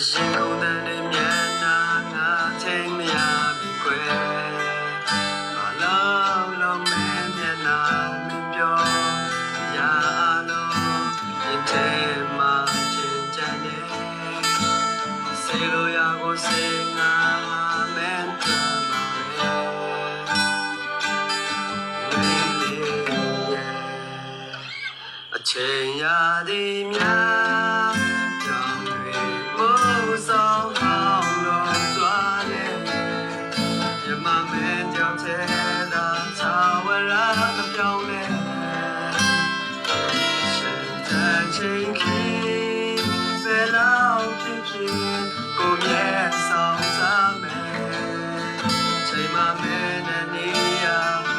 ရှင်ကုန်တဲ့မျက်နှာငါချိန်မရဘူးခွဲမလောက်လုံးမင်းမျက်နှာမပြောရလို့ရင်ထဲမှာချင်းချမ်းနေစေလိုရကိုစေငါမင်းကမှာအချိန်ရသည်များကြောင့်တွေမို့ဆောင်အောင်လို့သွားတယ်မြမမဲကြောင့်ထဲသာသာဝရမပြောင်းလဲရှင်တန်ချင်းခီဘယ်လောက်ဖြစ်ဖြစ်ကိုမြဲဆောင်စားမယ်ချိန်မမဲနဲ့နေရ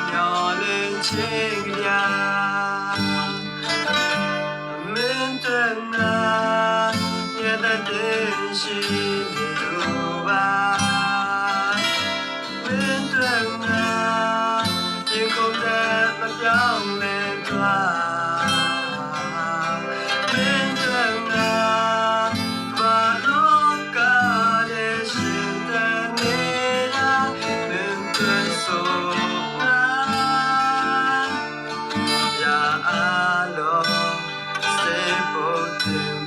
မျောလင်းချင်းကြရှိနေလို့ပါမင်းတို့ငါဒီကိုယ်တည်းမပြောင်းလဲသွားမင်းတို့ငါဘာလို့ကားရဲ့ရှင်တဲ့နေတာမင်းတို့ဆိုငါရာအလုံးစေဖို့တင်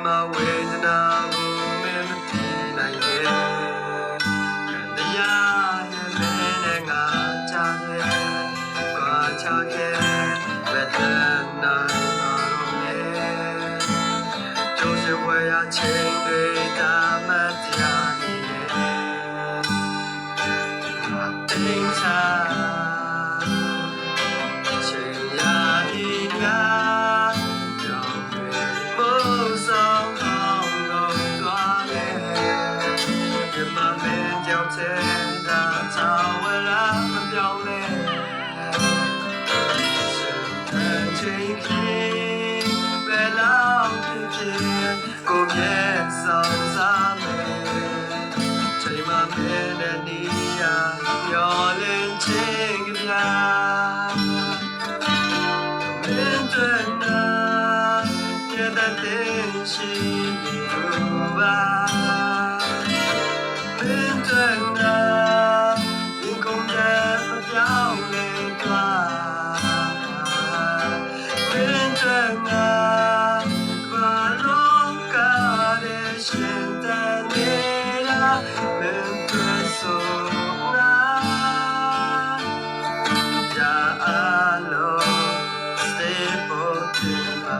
မဝေဒနာကိုမင်းမသိနိုင်ရဲ့တရားရဲ့မင်းနဲ့ငါချခဲ့ကွာချခဲ့ဝေဒနာတော်ရဲ့ကျိုးစဝဲရချင်းတွေတာမတရားနေရဲ့တင်းချာချင်းရည်ငါကိုမြဲဆောင်စားမယ်ချိန်မှမဲတဲ့နေရာမျောလင်းချင်းကြပြမင်းတို့နာရတဲ့ရှိနေလို့ပါမင်းတို့နာဒီကုန်တဲ့မပြောင်းလဲသွားမင်းတို့နာရှင်တဲ့နေတာမင်းတို့ဆိုငါရာအလုံးစေဖို့တင်ပါ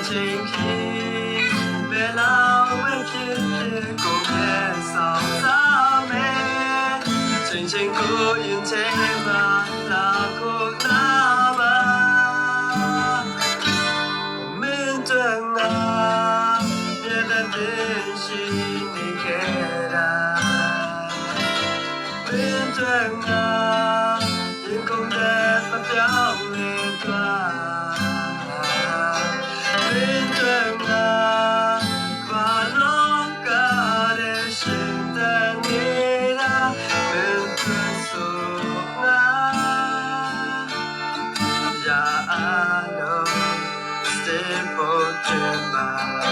ချင်းခီဘယ်လောက်ဝဲဖြစ်ဖြစ်ကိုပဲဆောင်စားမယ်ချင်းချင်းကိုရင်ထဲမှာလာကိုနာပါမင်းတို့ငါပြတဲ့ရှိနေခဲ့တာမင်းတို့ငါရင်ကုန်တဲ့မပြောင်းလဲသွားI know stay for